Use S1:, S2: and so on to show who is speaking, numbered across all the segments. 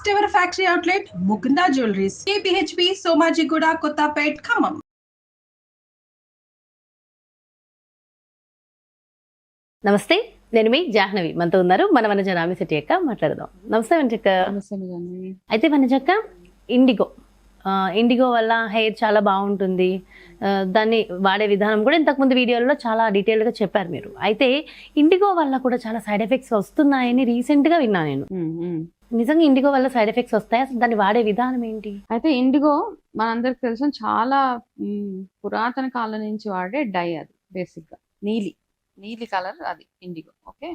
S1: First ever factory outlet Mukunda jewelleries, KPHP Somajiguda, Kothapet, Khammam.
S2: నమస్తే, నేను మీ జాహ్నవి. మనతో ఉన్నారు మన వనజ రామిశెట్టి అక్క. మాట్లాడదాం. నమస్తే వనజక్క. అయితే వనజక్క, ఇండిగో వల్ల హెయిర్ చాలా బాగుంటుంది. దాన్ని వాడే విధానం కూడా ఇంతకుముందు వీడియోలలో చాలా డీటెయిల్గా చెప్పారు మీరు. అయితే ఇండిగో వల్ల కూడా చాలా సైడ్ ఎఫెక్ట్స్ వస్తున్నాయని రీసెంట్గా విన్నా నేను. నిజంగా ఇండిగో వల్ల సైడ్ ఎఫెక్ట్స్ వస్తాయి? అసలు దాన్ని వాడే విధానం ఏంటి?
S3: అయితే ఇండిగో మనందరికి తెలిసిన చాలా పురాతన కాలం నుంచి వాడే డై. అది బేసిక్ గా నీలి కలర్, అది ఇండిగో. ఓకే,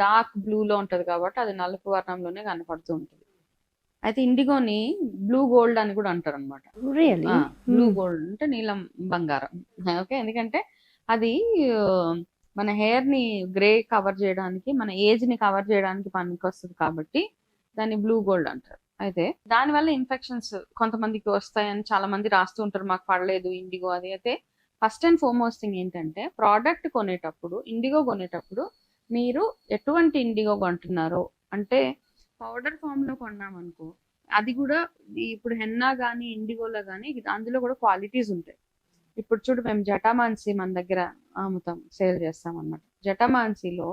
S3: డార్క్ బ్లూలో ఉంటది కాబట్టి అది నలుపు వర్ణంలోనే కనపడుతూ ఉంటుంది. అయితే ఇండిగోని బ్లూ గోల్డ్ అని కూడా అంటారు అనమాట. బ్లూ గోల్డ్ అంటే నీలం బంగారం. ఓకే, ఎందుకంటే అది మన హెయిర్ ని గ్రే కవర్ చేయడానికి, మన ఏజ్ ని కవర్ చేయడానికి పనికి వస్తుంది కాబట్టి దాన్ని బ్లూ గోల్డ్ అంటారు. అయితే దానివల్ల ఇన్ఫెక్షన్స్ కొంతమందికి వస్తాయని చాలా మంది రాస్తూ ఉంటారు, మాకు పడలేదు ఇండిగో అది. అయితే ఫస్ట్ అండ్ ఫార్మోస్ట్ థింగ్ ఏంటంటే, ప్రోడక్ట్ కొనేటప్పుడు, ఇండిగో కొనేటప్పుడు మీరు ఎటువంటి ఇండిగో కొంటున్నారో, అంటే పౌడర్ ఫామ్ లో కొన్నామనుకో, అది కూడా ఇప్పుడు హెన్నా కానీ ఇండిగోలో కానీ అందులో కూడా క్వాలిటీస్ ఉంటాయి. ఇప్పుడు చూడు, మేము జటామాన్సీ మన దగ్గర అమ్ముతాం, సేల్ చేస్తాం అన్నమాట. జటామాన్సీలో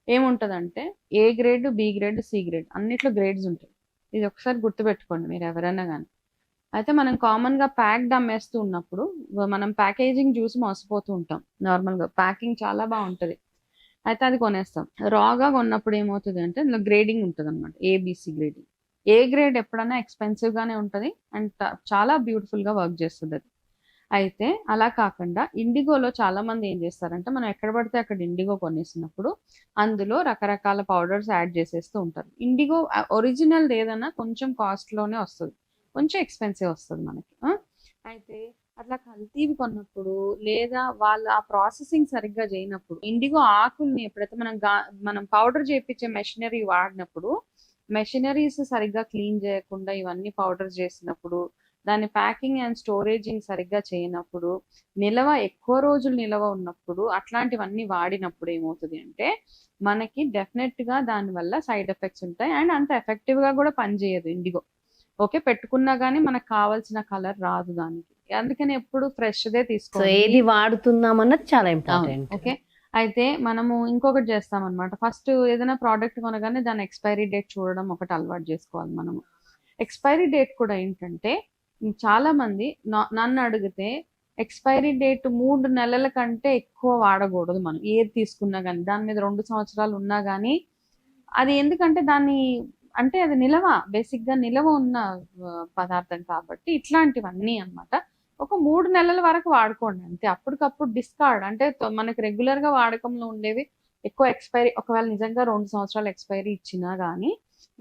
S3: ఏముంటదంటే A grade, B grade, C grade, అన్నిట్లో గ్రేడ్స్ ఉంటాయి. ఇది ఒకసారి గుర్తుపెట్టుకోండి మీరు ఎవరైనా కానీ. అయితే మనం కామన్ గా ప్యాక్డ్ అమ్మేస్తూ ఉన్నప్పుడు మనం ప్యాకేజింగ్ చూసి మోసపోతూ ఉంటాం. నార్మల్ గా ప్యాకింగ్ చాలా బాగుంటది, అయితే అది కొనేస్తాం. రాగా కొన్నప్పుడు ఏమవుతుంది అంటే ఇందులో గ్రేడింగ్ ఉంటుంది అనమాట, ఏబిసి గ్రేడింగ్. ఏ గ్రేడ్ ఎప్పుడైనా ఎక్స్పెన్సివ్ గానే ఉంటది అండ్ చాలా బ్యూటిఫుల్ గా వర్క్ చేస్తుంది అది. అయితే అలా కాకుండా ఇండిగోలో చాలా మంది ఏం చేస్తారంటే, మనం ఎక్కడ పడితే అక్కడ ఇండిగో కొనేసినప్పుడు అందులో రకరకాల పౌడర్స్ యాడ్ చేసేస్తూ ఉంటారు. ఇండిగో ఒరిజినల్ ఏదైనా కొంచెం కాస్ట్ లోనే వస్తుంది, కొంచెం ఎక్స్పెన్సివ్ వస్తుంది మనకి. అయితే అట్లా కల్తీవి కొన్నప్పుడు, లేదా వాళ్ళు ఆ ప్రాసెసింగ్ సరిగ్గా చేయనప్పుడు, ఇండిగో ఆకుల్ని ఎప్పుడైతే మనం పౌడర్ చేయించే మెషినరీ వాడినప్పుడు, మెషినరీస్ సరిగ్గా క్లీన్ చేయకుండా ఇవన్నీ పౌడర్ చేసినప్పుడు, దాని ప్యాకింగ్ అండ్ స్టోరేజింగ్ సరిగ్గా చేయనప్పుడు, ఎక్కువ రోజులు నిల్వ ఉన్నప్పుడు, అట్లాంటివన్నీ వాడినప్పుడు ఏమవుతుంది అంటే మనకి డెఫినెట్ గా దానివల్ల సైడ్ ఎఫెక్ట్స్ ఉంటాయి. అండ్ అంత ఎఫెక్టివ్ గా కూడా పనిచేయదు ఇండిగో. ఓకే, పెట్టుకున్నా గానీ మనకు కావాల్సిన కలర్ రాదు దానికి. అందుకని ఎప్పుడు ఫ్రెష్ దే తీసుకోవాలి.
S2: ఏది వాడుతున్నాం అన్నది చాలా ఇంపార్టెంట్.
S3: ఓకే, అయితే మనము ఇంకొకటి చేస్తాం అనమాట. ఫస్ట్ ఏదైనా ప్రోడక్ట్ కొనగానే దాని ఎక్స్పైరీ డేట్ చూడడం ఒకటి అలవాటు చేసుకోవాలి మనము. ఎక్స్పైరీ డేట్ కూడా ఏంటంటే, చాలా మంది నన్ను అడిగితే ఎక్స్పైరీ డేట్ 3 నెలల కంటే ఎక్కువ వాడకూడదు మనం ఏది తీసుకున్నా కానీ. దాని మీద 2 సంవత్సరాలు ఉన్నా కానీ అది, ఎందుకంటే దాన్ని అంటే అది బేసిక్ గా నిలవ ఉన్న పదార్థం కాబట్టి ఇట్లాంటివన్నీ అన్నమాట ఒక 3 నెలల వరకు వాడుకోండి అంతే. అప్పటికప్పుడు డిస్కార్డ్, అంటే మనకి రెగ్యులర్ గా వాడకంలో ఉండేవి ఎక్కువ ఎక్స్పైరీ, ఒకవేళ నిజంగా 2 సంవత్సరాలు ఎక్స్పైరీ ఇచ్చినా గానీ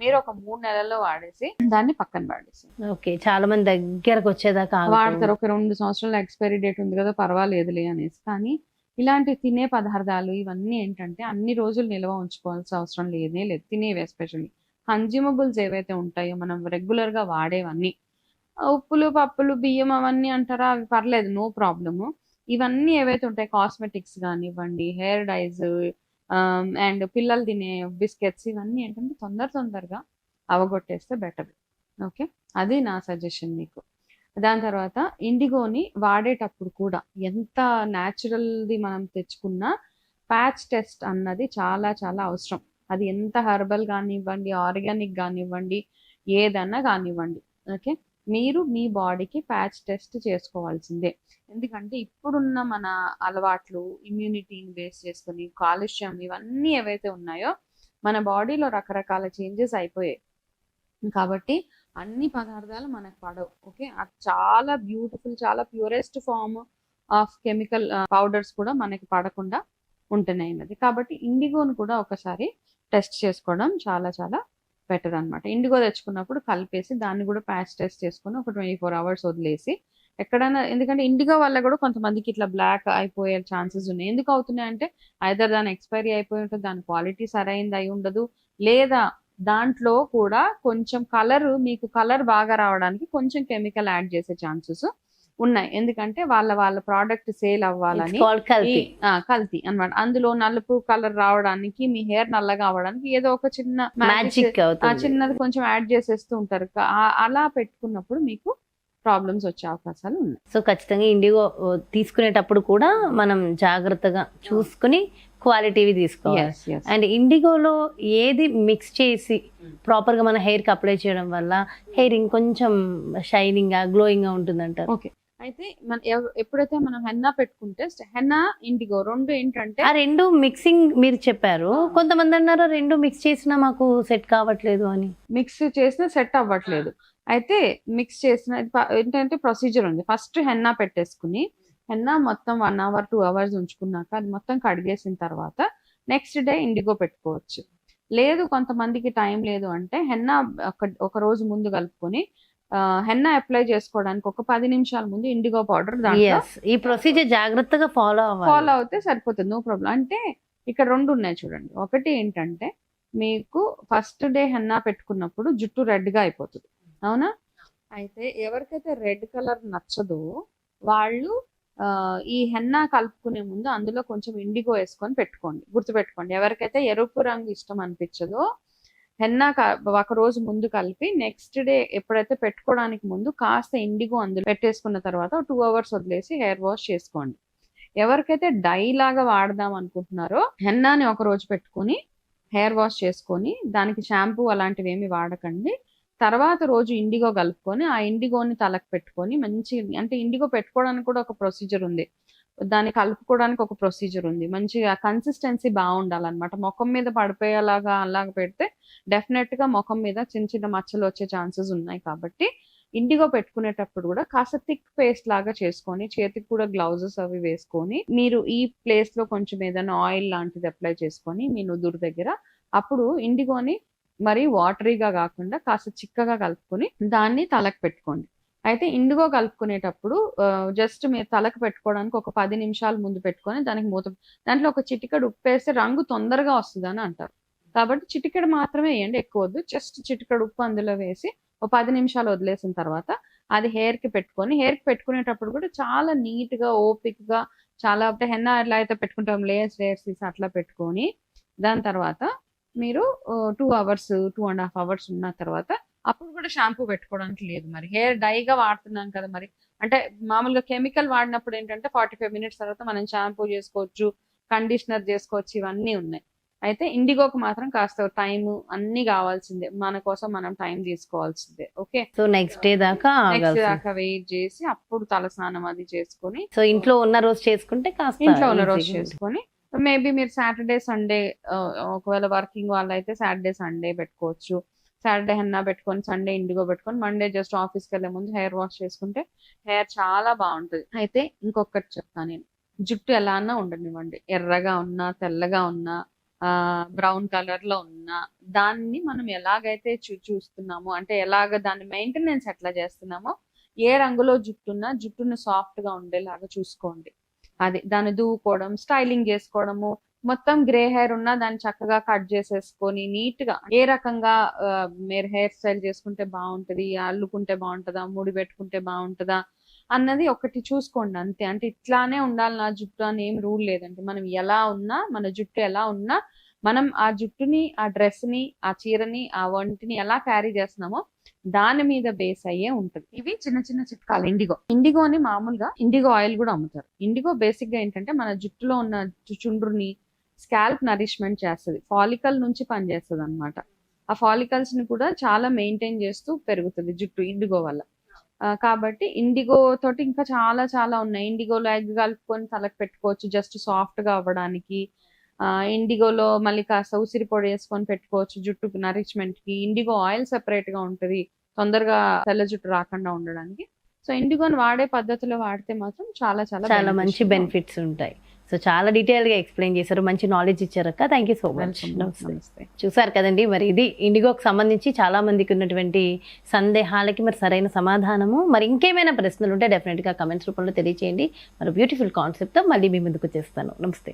S3: మీరు ఒక 3 నెలల్లో వాడేసి దాన్ని పక్కన వాడేసి.
S2: ఓకే, చాలా మంది దగ్గరకు వచ్చేదాకా
S3: వాడతారు. ఒక 2 సంవత్సరాల ఎక్స్పైరీ డేట్ ఉంది కదా, పర్వాలేదులే అనేసి. కానీ ఇలాంటి తినే పదార్థాలు ఇవన్నీ ఏంటంటే అన్ని రోజులు నిల్వ ఉంచుకోవాల్సిన అవసరం లేదు. తినేవి ఎస్పెషల్లీ కన్జ్యూమబుల్స్ ఏవైతే ఉంటాయో మనం రెగ్యులర్ గా వాడేవన్నీ, ఉప్పులు, పప్పులు, బియ్యం అవన్నీ అంటారా, అవి పర్లేదు, నో ప్రాబ్లము. ఇవన్నీ ఏవైతే ఉంటాయి, కాస్మెటిక్స్ కానివ్వండి, హెయిర్ డైస్ అండ్ పిల్లలు తినే బిస్కెట్స్, ఇవన్నీ ఏంటంటే తొందరగా అవగొట్టేస్తే బెటర్. ఓకే, అది నా సజెషన్ మీకు. దాని తర్వాత ఇండిగోని వాడేటప్పుడు కూడా ఎంత న్యాచురల్ది మనం తెచ్చుకున్నా ప్యాచ్ టెస్ట్ అన్నది చాలా చాలా అవసరం. అది ఎంత హెర్బల్ కానివ్వండి, ఆర్గానిక్ కానివ్వండి, ఏదన్నా కానివ్వండి. ఓకే, మీరు మీ బాడీకి ప్యాచ్ టెస్ట్ చేసుకోవాల్సిందే. ఎందుకంటే ఇప్పుడున్న మన అలవాట్లు, ఇమ్యూనిటీని బేస్ చేసుకుని, కాలుష్యం, ఇవన్నీ ఏవైతే ఉన్నాయో మన బాడీలో రకరకాల చేంజెస్ అయిపోయాయి కాబట్టి అన్ని పదార్థాలు మనకు పడవు. ఓకే, అది చాలా బ్యూటిఫుల్, చాలా purest form of chemical powders కూడా మనకి పడకుండా ఉంటున్నాయి. కాబట్టి ఇండిగోను కూడా ఒకసారి టెస్ట్ చేసుకోవడం చాలా చాలా బెటర్ అనమాట. ఇండిగో తెచ్చుకున్నప్పుడు కలిపేసి దాన్ని కూడా ప్యాచ్ టెస్ట్ చేసుకుని ఒక 24 hours వదిలేసి ఎక్కడైనా, ఎందుకంటే ఇండిగో వల్ల కూడా కొంతమందికి ఇట్లా బ్లాక్ అయిపోయే ఛాన్సెస్ ఉన్నాయి. ఎందుకు అవుతున్నాయి అంటే ఐదర్ దాని ఎక్స్పైరీ అయిపోయి ఉంటుంది, దాని క్వాలిటీ సరైనది అయి ఉండదు, లేదా దాంట్లో కూడా కొంచెం మీకు కలర్ బాగా రావడానికి కొంచెం కెమికల్ యాడ్ చేసే ఛాన్సెస్ ఉన్నాయి. ఎందుకంటే వాళ్ళ ప్రోడక్ట్ సేల్ అవ్వాలని
S2: కల్తీ
S3: కల్తీ అన్నమాట. అందులో నలుపు కలర్ రావడానికి, మీ హెయిర్ నల్లగా అవ్వడానికి ఏదో ఒక చిన్న
S2: మ్యాజిక్
S3: చిన్నది కొంచెం యాడ్ చేసేస్తూ ఉంటారు. అలా పెట్టుకున్నప్పుడు మీకు ప్రాబ్లమ్స్ వచ్చే అవకాశాలు ఉన్నాయి.
S2: సో ఖచ్చితంగా ఇండిగో తీసుకునేటప్పుడు కూడా మనం జాగ్రత్తగా చూసుకుని క్వాలిటీవి తీసుకోవాలి. అండ్ ఇండిగోలో ఏది మిక్స్ చేసి ప్రాపర్ గా మన హెయిర్ కి అప్లై చేయడం వల్ల హెయిర్ ఇంకొంచెం షైనింగ్ గా గ్లోయింగ్ గా ఉంటుందంటారు.
S3: ఓకే, అయితే ఎప్పుడైతే మనం హెన్నా పెట్టుకుంటే హెన్నా ఇండిగో రెండు ఏంటంటే
S2: ఆ రెండు మిక్సింగ్ మీరు చెప్పారు. కొంతమంది అన్నారు రెండు మిక్స్ చేసినా మాకు సెట్ కావట్లేదు అని.
S3: మిక్స్ చేసినా సెట్ అవ్వట్లేదు. అయితే మిక్స్ చేసిన ఏంటంటే ప్రొసీజర్ ఉంది. ఫస్ట్ హెన్నా పెట్టేసుకుని హెన్నా మొత్తం 1 hour 2 hours ఉంచుకున్నాక అది మొత్తం కడిగేసిన తర్వాత నెక్స్ట్ డే ఇండిగో పెట్టుకోవచ్చు. లేదు కొంతమందికి టైం లేదు అంటే హెన్నా ఒక రోజు ముందు కలుపుకొని హెన్నా అప్లై చేసుకోవడానికి ఒక 10 నిమిషాల ముందు ఇండిగో పౌడర్
S2: ఈ ప్రొసీజర్ జాగ్రత్తగా ఫాలో
S3: అవుతే సరిపోతుంది, నో ప్రాబ్లం. అంటే ఇక్కడ రెండు ఉన్నాయి చూడండి. ఒకటి ఏంటంటే మీకు ఫస్ట్ డే హెన్నా పెట్టుకున్నప్పుడు జుట్టు రెడ్ గా అయిపోతుంది, అవునా? అయితే ఎవరికైతే రెడ్ కలర్ నచ్చదో వాళ్ళు ఈ హెన్నా కలుపుకునే ముందు అందులో కొంచెం ఇండిగో వేసుకొని పెట్టుకోండి. గుర్తుపెట్టుకోండి, ఎవరికైతే ఎరుపు రంగు ఇష్టం అనిపించదో హెన్నా ఒక రోజు ముందు కలిపి నెక్స్ట్ డే ఎప్పుడైతే పెట్టుకోవడానికి ముందు కాస్త ఇండిగో అందులో పెట్టేసుకున్న తర్వాత 2 hours వదిలేసి హెయిర్ వాష్ చేసుకోండి. ఎవరికైతే డై లాగా వాడదాం అనుకుంటున్నారో హెన్నాని ఒక రోజు పెట్టుకొని హెయిర్ వాష్ చేసుకొని దానికి షాంపూ అలాంటివి ఏమి వాడకండి. తర్వాత రోజు ఇండిగో కలుపుకొని ఆ ఇండిగోని తలకు పెట్టుకొని మంచి, అంటే ఇండిగో పెట్టుకోవడానికి కూడా ఒక ప్రొసీజర్ ఉంది, దాన్ని కలుపుకోవడానికి ఒక ప్రొసీజర్ ఉంది. మంచిగా కన్సిస్టెన్సీ బాగుండాలన్నమాట. ముఖం మీద పడిపోయేలాగా అలాగ పెడితే డెఫినెట్ గా ముఖం మీద చిన్న చిన్న మచ్చలు వచ్చే ఛాన్సెస్ ఉన్నాయి. కాబట్టి ఇండిగో పెట్టుకునేటప్పుడు కూడా కాస్త థిక్ పేస్ట్ లాగా చేసుకొని చేతికి కూడా గ్లౌజెస్ అవి వేసుకొని మీరు ఈ ప్లేస్ లో కొంచెం ఏదైనా ఆయిల్ లాంటిది అప్లై చేసుకొని మీ నుదురు దగ్గర అప్పుడు ఇండిగోని మరి వాటరీగా కాకుండా కాస్త చిక్కగా కలుపుకొని దాన్ని తలకు పెట్టుకోండి. అయితే ఇండిగో కలుపుకునేటప్పుడు జస్ట్ మీరు తలకు పెట్టుకోవడానికి ఒక 10 నిమిషాల ముందు పెట్టుకొని దానికి దాంట్లో ఒక చిటికెడు ఉప్పు వేస్తే రంగు తొందరగా వస్తుందని అంటారు. కాబట్టి చిటికెడు మాత్రమే వేయండి, ఎక్కువ వద్దు. జస్ట్ చిటికెడు ఉప్పు అందులో వేసి ఒక 10 నిమిషాలు వదిలేసిన తర్వాత అది హెయిర్ కి పెట్టుకొని, హెయిర్ కి పెట్టుకునేటప్పుడు కూడా చాలా నీట్ గా ఓపిక్ గా చాలా హెన్నా ఎలా అయితే పెట్టుకుంటాం లేయర్స్ తీసి అట్లా పెట్టుకొని దాని తర్వాత మీరు 2 hours 2.5 hours ఉన్న తర్వాత అప్పుడు కూడా షాంపూ పెట్టుకోవడానికి లేదు. మరి హెయిర్ డైగా వాడుతున్నాం కదా, మరి అంటే మామూలుగా కెమికల్ వాడినప్పుడు ఏంటంటే 45 minutes తర్వాత మనం షాంపూ చేసుకోవచ్చు, కండిషనర్ చేసుకోవచ్చు, ఇవన్నీ ఉన్నాయి. అయితే ఇండిగోకి మాత్రం కాస్త టైం అన్ని కావాల్సిందే, మన కోసం మనం టైం తీసుకోవాల్సిందే. ఓకే,
S2: సో నెక్స్ట్ డే దాకా
S3: వెయిట్ చేసి అప్పుడు తలస్నానం అది చేసుకొని,
S2: సో ఇంట్లో ఉన్న రోజు చేసుకుంటే
S3: ఇంట్లో ఉన్న రోజు చేసుకొని మేబీ మీరు సాటర్డే సండే ఒకవేళ వర్కింగ్ వాళ్ళు అయితే సాటర్డే సండే పెట్టుకోవచ్చు. సాటర్డే హెన్నా పెట్టుకొని సండే ఇండిగో పెట్టుకొని మండే జస్ట్ ఆఫీస్కి వెళ్ళే ముందు హెయిర్ వాష్ చేసుకుంటే హెయిర్ చాలా బాగుంటుంది. అయితే ఇంకొకటి చెప్తాను నేను, జుట్టు ఎలా అన్నా ఉండనివ్వండి, ఎర్రగా ఉన్నా తెల్లగా ఉన్నా బ్రౌన్ కలర్ లో ఉన్నా దాన్ని మనం ఎలాగైతే చూస్తున్నామో, అంటే ఎలాగ దాన్ని మెయింటెనెన్స్ ఎట్లా చేస్తున్నామో, ఏ రంగులో జుట్టున్నా జుట్టును సాఫ్ట్ గా ఉండేలాగా చూసుకోండి. అది దాన్ని దువ్వుకోవడం, స్టైలింగ్ చేసుకోవడము, మొత్తం గ్రే హెయిర్ ఉన్నా దాన్ని చక్కగా కట్ చేసేసుకొని నీట్ గా ఏ రకంగా మీరు హెయిర్ స్టైల్ చేసుకుంటే బాగుంటది, అల్లుకుంటే బాగుంటుందా, ముడి పెట్టుకుంటే బాగుంటుందా అన్నది ఒకటి చూసుకోండి అంతే. అంటే ఇట్లానే ఉండాలి నా జుట్టు అని ఏం రూల్ లేదండి. మనం ఎలా ఉన్నా, మన జుట్టు ఎలా ఉన్నా, మనం ఆ జుట్టుని, ఆ డ్రెస్ ని, ఆ చీరని, ఆ వంటిని ఎలా క్యారీ చేస్తున్నామో దాని మీద బేస్ అయ్యే ఉంటుంది. ఇవి చిన్న చిన్న చిట్కాలు. ఇండిగోని మామూలుగా ఇండిగో ఆయిల్ కూడా అమ్ముతారు. ఇండిగో బేసిక్ గా ఏంటంటే మన జుట్టులో ఉన్న చుండ్రుని, స్కాల్ప్ నరిష్మెంట్ చేస్తుంది, ఫాలికల్ నుంచి పనిచేస్తుంది అనమాట. ఆ ఫాలికల్స్ ని కూడా చాలా మెయింటైన్ చేస్తూ పెరుగుతుంది జుట్టు ఇండిగో వల్ల. కాబట్టి ఇండిగో తోటి ఇంకా చాలా చాలా ఉన్నాయి. ఇండిగోలో ఎగ్ కలుపుకొని తలకు పెట్టుకోవచ్చు జస్ట్ సాఫ్ట్ గా అవ్వడానికి. ఇండిగోలో మళ్ళీ కాస్త ఉసిరి పొడి వేసుకొని పెట్టుకోవచ్చు జుట్టుకు నరిష్మెంట్ కి. ఇండిగో ఆయిల్ సెపరేట్ గా ఉంటుంది తొందరగా తెల్ల జుట్టు రాకుండా ఉండడానికి. సో ఇండిగోని వాడే పద్ధతిలో వాడితే మాత్రం చాలా చాలా
S2: చాలా మంచి బెనిఫిట్స్ ఉంటాయి. సో చాలా డీటెయిల్ గా ఎక్స్ప్లెయిన్ చేశారు, మంచి నాలెడ్జ్ ఇచ్చారు అక్క. Thank you so much.
S3: నమస్తే.
S2: చూసారు కదండి, మరి ఇది ఇండిగోకి సంబంధించి చాలా మందికి ఉన్నటువంటి సందేహాలకి మరి సరైన సమాధానము. మరి ఇంకేమైనా ప్రశ్నలు ఉంటే డెఫినెట్ గా కమెంట్స్ రూపంలో తెలియచేయండి. మరి బ్యూటిఫుల్ కాన్సెప్ట్ తో మళ్ళీ మీ ముందుకు చేస్తాను. నమస్తే.